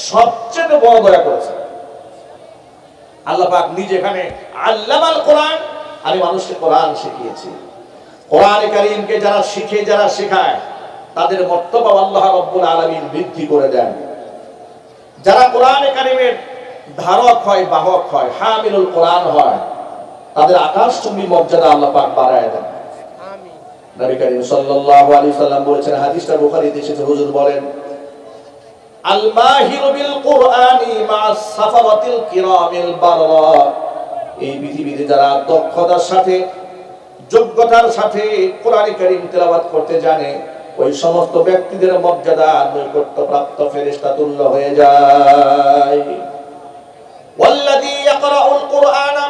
সবচেয়ে বড় দয়া করেছেন। আল্লাহ পাক নিজে এখানে আল্লামাল কোরআন, আমি মানুষকে কোরআন শিখিয়েছি। কোরআনে কারীমকে যারা শিখে, যারা শেখায়, তাদের মর্তবা আল্লাহ রাব্বুল আলামিন বৃদ্ধি করে দেন। যারা কোরআনে কারীমের ধারক হয়, বাহক হয়, হামিলুল কোরআন হয়, তাদের আকাশচুম্বী মর্যাদা আল্লাহ পাক বাড়ায় দেন। আমিন। নবী করিম সাল্লাল্লাহু আলাইহি সাল্লাম বলেছেন, হাদিসটা বুখারীতে এসেছে, হুজুর বলেন, আল মাহিরু বিল কুরআনি মা'আস সাফারাতিল কিরামিল বাররা। এই পৃথিবীতে যারা দক্ষতার সাথে, যোগ্যতার সাথে কোরআনে কারীম তেলাওয়াত করতে জানে, ওই সমস্ত ব্যক্তিদের মর্যাদা নৈকট্যপ্রাপ্ত ফেরেশতা তুল্য হয়ে যায়। ওয়াল্লাযী ইয়াকরাউল কুরআনা,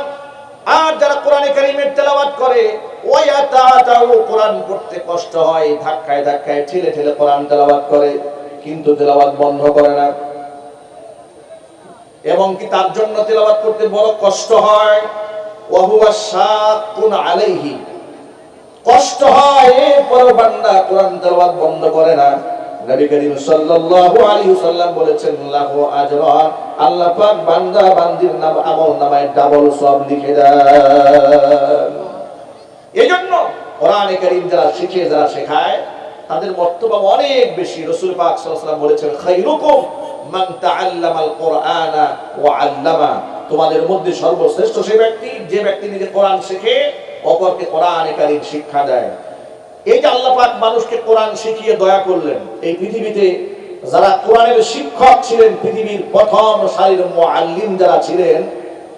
আর যারা কোরআনে কারীমের তেলাওয়াত করে, ওয়ায়াতাতাউ, কোরআন পড়তে কষ্ট হয়, ধাক্কায় ধাক্কায় ঠেলে ঠেলে কোরআন তেলাওয়াত করে, কিন্তু তেলাওয়াত বন্ধ করে না, এবং কি তার জন্য তেলাওয়াত করতে বড় কষ্ট হয়। ওয়া হুয়া শাকুন আলাইহি, কষ্ট হয়, এরপর বান্দা কোরআন তেলাওয়াত বন্ধ করে না। নবী করিম সাল্লাল্লাহু আলাইহি ওয়াসাল্লাম বলেছেন, লাহু আজরান, আল্লাহ পাক বান্দা বান্দির নাম আমলনামায় ডাবল সওয়াব লিখে দেন। এজন্য কোরআনে কারীম যারা শিখে, যারা শেখায়, তাদের মর্তবা অনেক বেশি। রাসূল পাক সাল্লাল্লাহু আলাইহি ওয়াসাল্লাম বলেছেন, খায়রুকুম মান তাআল্লামাল কুরআনা ওয়া আল্লামা, তোমাদের মধ্যে সর্বশ্রেষ্ঠ সেই ব্যক্তি, যে ব্যক্তি নিজে কোরআন শেখে, অপরকে কোরআনে কারীম শিক্ষা দেয়। এই যে আল্লাহ পাক মানুষকে কোরআন শিখিয়ে দয়া করলেন, এই পৃথিবীতে যারা কোরআনের শিক্ষক ছিলেন, পৃথিবীর প্রথম সারির মুআল্লিম যারা ছিলেন,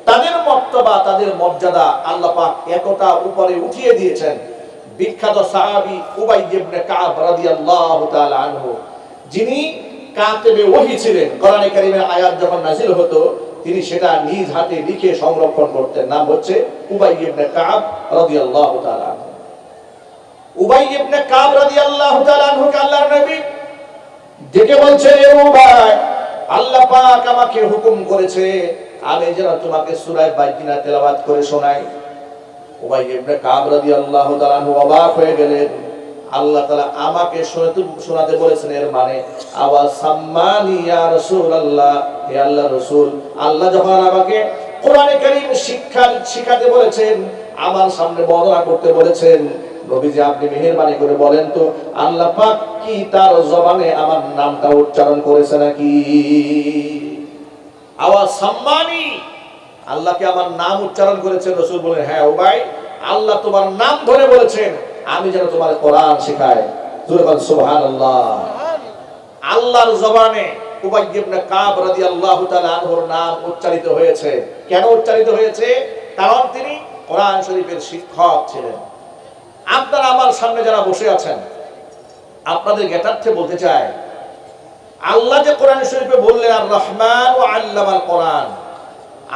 তাদের মর্তবা, তাদের মর্যাদা আল্লাহ পাক এতটা উপরে উঠিয়ে দিয়েছেন। বিখ্যাত সাহাবী উবাই ইবনে কাব রাদিয়াল্লাহু তাআলা আনহু, যিনি কাতেবে ওহী ছিলেন, কোরআনে কারীমের আয়াত যখন নাযিল হতো, তিনি সেটা নিজ হাতে লিখে সংরক্ষণ করতেন। নাম হচ্ছে উবাই ইবনে কাব রাদিয়াল্লাহু তাআলা আনহু। উবাই ইবনে কাব রাদিয়াল্লাহু তাআলা আনহুকে আল্লাহর নবী ডেকে বলছেন, এ উবাই, আল্লাহ পাক আমাকে হুকুম করেছে আমি যেন তোমাকে সূরা বাইয়িনা তেলাওয়াত করে শোনাই। উবাই ইবনে কাব রাদিয়াল্লাহু তাআলা আনহু অবাক হয়ে গেলেন। আল্লাহ তাআলা আমাকে শোনাতে বলেছেন, এর মানে আওয়া সাম্মানি ইয়া রাসূলুল্লাহ, হে আল্লাহর রাসূল, আল্লাহ যখন আমাকে কোরআনে কারীম শিখাতে বলেছেন, আমার সামনে বর্ণনা করতে বলেছেন, নবীজি আপনি মেহেরবানি করে বলেন তো, আল্লাহ পাক কি তার জবানে আমার নামটা উচ্চারণ করেছে নাকি? আওয়া সাম্মানি, আল্লাহকে আমার নাম উচ্চারণ করেছেন? রাসূল বলেন, হ্যাঁ উবাই, আল্লাহ তোমার নাম ধরে বলেছেন আমি যেন তোমার কোরআন শেখাই। জোরে বল সুবহানাল্লাহ। আল্লাহর জবানে উবাই ইবনে কাব রাদিয়াল্লাহু তাআলা আনহুর নাম উচ্চারিত হয়েছে। কেন উচ্চারিত হয়েছে? কারণ তিনি কোরআন শরীফের শিক্ষক ছিলেন। আপনারা আমার সামনে যারা বসে আছেন, আপনাদের জ্ঞাতার্থে বলতে চাই, আল্লাহ যে কোরআন শরীফে বললেন, আর রহমান ও আল্লামাল কোরআন,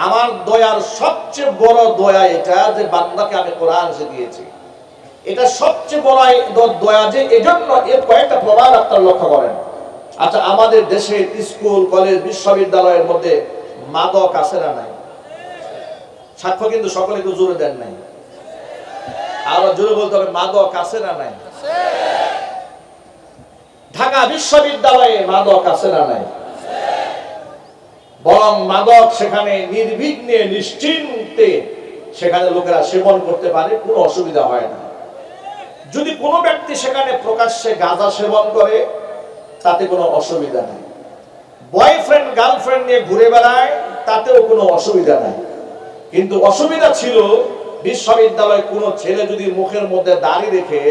আমার দয়ার সবচেয়ে বড় দয়া এটা যে বান্দাকে আমি কোরআন শিখিয়েছি। এটা সবচেয়ে বড় দয়া, যে এজন্য এর কয়েকটা প্রমাণ আপনারা লক্ষ্য করেন। আচ্ছা, আমাদের দেশে স্কুল, কলেজ, বিশ্ববিদ্যালয়ের মধ্যে মাদক আছে না নাই? সাক্ষ্য কিন্তু সকলে কেউ জোরে দেন নাই। আরো জোরে বলতে হবে, মাদক আছে না নাই? ঢাকা বিশ্ববিদ্যালয়ে মাদক আছে না নাই? বরং মাদক সেখানে নির্বিঘ্নে, নিশ্চিন্তে সেখানে লোকেরা সেবন করতে পারে, কোনো অসুবিধা হয় না। যদি কোনো ব্যক্তি সেখানে প্রকাশ্যে গাঁজা সেবন করে, তাতে কোনো অসুবিধা নেই। বয়ফ্রেন্ড গার্লফ্রেন্ড নিয়ে ঘুরে বেড়ায়, তাতেও কোনো অসুবিধা নাই। কিন্তু অসুবিধা ছিল, বিশ্ববিদ্যালয়ে কোনো ছেলে যদি মুখের মধ্যে দাড়ি রেখে,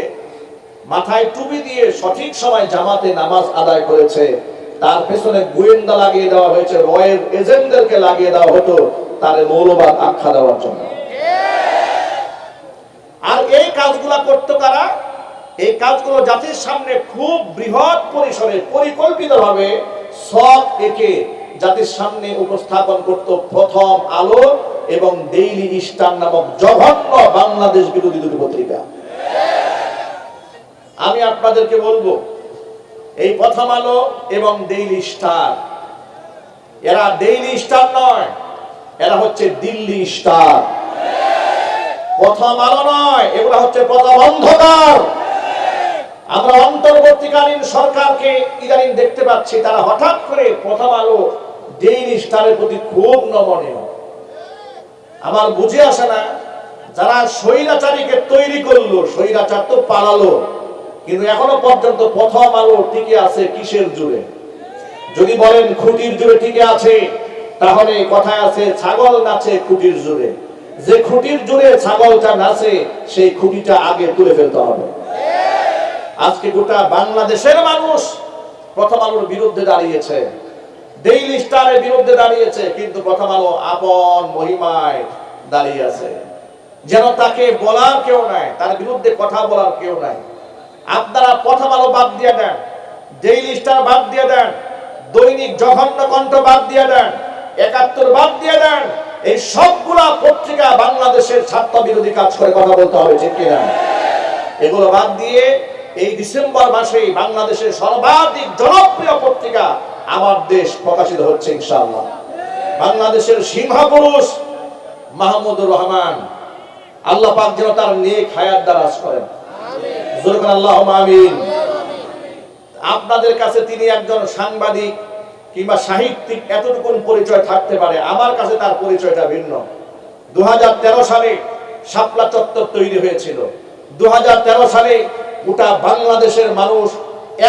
মাথায় টুপি দিয়ে সঠিক সময় জামাতে নামাজ আদায় করেছে, তার পেছনে গোয়েন্দা লাগিয়ে দেওয়া হয়েছে, রয়ের এজেন্টদেরকে লাগিয়ে দেওয়া হতো তার মৌলবাদ আখ্যা দেওয়ার জন্য। আর এই কাজগুলা করতো কারা? এই কাজগুলো জাতির সামনে খুব বৃহৎ পরিসরে পরিকল্পিতভাবে সব একে জাতির সামনে উপস্থাপন করত প্রথম আলো এবং ডেইলি স্টার নামক জঘন্য বাংলাদেশ বিরোধী দুটি পত্রিকা। আমি আপনাদেরকে বলবো, এই প্রথম আলো এবং ডেইলি স্টার, এরা ডেইলি স্টার নয়, এরা হচ্ছে দিল্লি স্টার। প্রথম আলো নয়, এগুলা হচ্ছে প্রথম অন্ধকার। আমরা অন্তর্বর্তীকালীন সরকারকে ইদানিং দেখতে পাচ্ছি, তারা হঠাৎ করে প্রথম আলো ডেইলি স্টারের প্রতি খুব নমনীয়। আমার বুঝে আসে না, যারা স্বৈরাচারীকে তৈরি করলো, স্বৈরাচার তো পালালো, কিন্তু এখনো পর্যন্ত প্রথম আলো টিকে আছে কিসের জুড়ে? যদি বলেন খুঁটির জুড়ে টিকে আছে, তাহলে কথায় আছে ছাগল নাচে খুঁটির জুড়ে। যে খুঁটির জুড়ে ছাগলটা নাচে, সেই খুঁটিটা আগে তুলে ফেলতে হবে। আজকে গোটা বাংলাদেশের মানুষ প্রথম আলোর বিরুদ্ধে দাঁড়িয়েছে, ডেইলি স্টারের বিরুদ্ধে দাঁড়িয়েছে, কিন্তু প্রথম আলো আপন মহিমায় দাঁড়িয়ে আছে, যেন তাকে বলার কেউ নাই, তার বিরুদ্ধে কথা বলার কেউ নাই। আপনারা প্রথম আলো বাদ দিয়ে দেন, ডেইলি স্টার বাদ দিয়ে দেন, দৈনিক জঘন্য কণ্ঠ বাদ দিয়ে দেন, ৭১ বাদ দিয়ে দেন, এই সবগুলা পত্রিকা বাংলাদেশের স্বার্থ বিরোধী কাজ করে, কথা বলতে হবে ঠিক কিনা? এগুলো বাদ দিয়ে এই ডিসেম্বর মাসে বাংলাদেশের সর্বাধিক জনপ্রিয় পত্রিকা আমার দেশ প্রকাশিত হচ্ছে ইনশাআল্লাহ। বাংলাদেশের সিংহপুরুষ মাহমুদুর রহমান, আল্লাহ পাক যেন তার নেক হায়াত দারাজ করেন, জোরে করে আল্লাহুম্মা আমিন। আপনাদের কাছে তিনি একজন সাংবাদিক কিংবা সাহিত্যিক এতটুকু পরিচয় থাকতে পারে, আমার কাছে তার পরিচয়টা ভিন্ন। 2013 সালে শাপলা চত্বর তৈরি হয়েছিল। 2013 সালে গোটা বাংলাদেশের মানুষ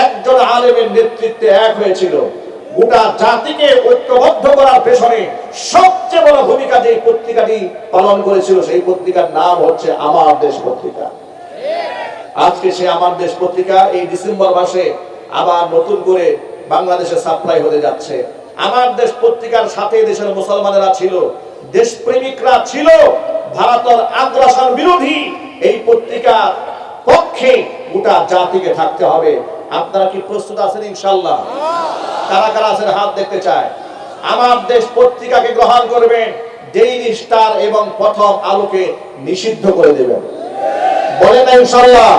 একজন আলেমের নেতৃত্বে এক হয়েছিল। গোটা জাতিকে ঐক্যবদ্ধ করার পেছনে সবচেয়ে বড় ভূমিকা যে পত্রিকাটি পালন করেছিল, সেই পত্রিকার নাম হচ্ছে আমার দেশ পত্রিকা। আজকে সে আমার দেশ পত্রিকা এই ডিসেম্বর মাসে আবার নতুন করে বাংলাদেশে সাপ্লাই হতে যাচ্ছে। আমার দেশ পত্রিকার সাথে দেশের মুসলমানেরা ছিল, দেশপ্রেমিকরা ছিল, ভারতের আগ্রাসন বিরোধী এই পত্রিকার পক্ষে গোটা জাতিকে থাকতে হবে। আপনারা কি প্রস্তুত আছেন ইনশাআল্লাহ? কারা কারা আছেন হাত দেখতে চায়। আমার দেশ পত্রিকাকে গ্রহণ করবেন, ডেইলি স্টার এবং প্রথম আলোকে নিষিদ্ধ করে দেবেন, বলে না ইনশাআল্লাহ?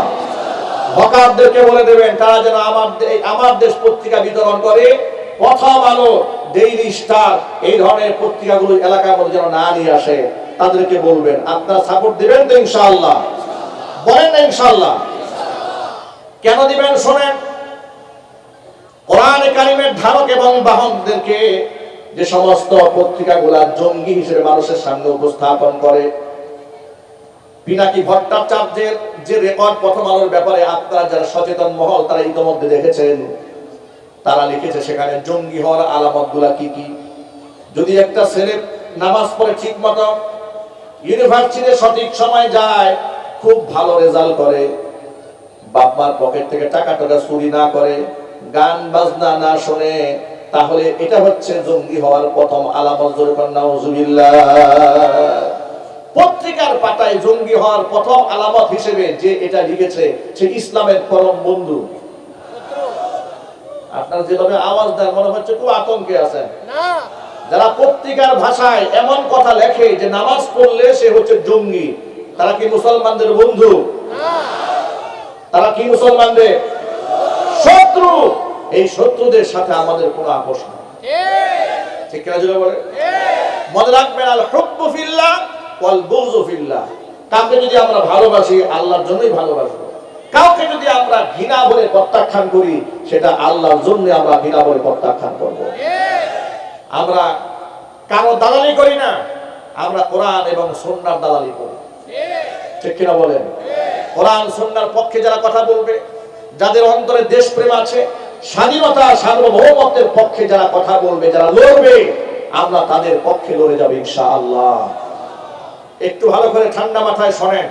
হকারদেরকে বলে দেবেন তারা যেন আমার দেশ পত্রিকা বিতরণ করে, প্রথম আলো, ডেইলি স্টার এই ধরনের পত্রিকাগুলো এলাকার মধ্যে যেন না নিয়ে আসে, তাদেরকে বলবেন। আপনারা সাপোর্ট দিবেন তো ইনশাআল্লাহ? বলেন না ইনশাআল্লাহ? কেন দিবেন শোনেন। কোরআনে কারিমের ধারক এবং বাহকদেরকে যে সমস্ত পত্রিকাগুলা জঙ্গি হিসেবে মানুষের সামনে উপস্থাপন করে, পিনাকি ভট্টাচার্যের যে রেকর্ড প্রথম আলোর ব্যাপারে আপনারা যারা সচেতন মহল তারা ইতিমধ্যে দেখেছেন, তারা লিখেছে সেখানে জঙ্গি হওয়ার আলামতগুলা কি কি। যদি একটা ছেলে নামাজ পড়ে ঠিক মতো, ইউনিভার্সিটিতে সঠিক সময় যায়, খুব ভালো রেজাল্ট করে, বাপ মার পকেট থেকে টাকা চুরি না করে, গান বাজনা না শোনে, তাহলে এটা হচ্ছে জঙ্গি হওয়ার প্রথম আলামত। জোরে বলেন নাউজুবিল্লাহ। পত্রিকার পাতায় জঙ্গি হওয়ার প্রথম আলামত হিসেবে যে এটা লিখেছে সে ইসলামের পরম বন্ধু। আপনারা যেভাবে আওয়াজ দেন মনে হচ্ছে খুব আতঙ্কে আছেন। যারা পত্রিকার ভাষায় এমন কথা লেখে যে নামাজ পড়লে সে হচ্ছে জঙ্গি, তারা কি মুসলমানদের বন্ধু? তারা কি মুসলমানদের শত্রু? এই শত্রুদের সাথে আমাদের কোনো আপোষ নেই, ঠিক কিনা জোরে বলে? মনে রাখবেন, আল হুব্বু ফিল্লাহ ওয়াল বুগযু ফিল্লাহ। কাউকে যদি আমরা ভালোবাসি আল্লাহর জন্যই ভালোবাসবো, কাউকে যদি আমরা ঘৃণা বলে প্রত্যাখ্যান করি সেটা আল্লাহর জন্য আমরা ঘৃণা বলে প্রত্যাখ্যান করব। আমরা কারো দালালি করি না, আমরা কোরআন এবং সুন্নাহর দালালি করি, ঠিক কিনা বলেন? কোরআন সুন্নাহর পক্ষে যারা কথা বলবে, যাদের অন্তরে দেশপ্রেম আছে, স্বাধীনতা সার্বভৌমত্বের পক্ষে যারা কথা বলবে, যারা লড়বে, আমরা তাদের পক্ষে লড়ে যাব ইনশাআল্লাহ। একটু ভালো করে ঠান্ডা মাথায় শোনেন।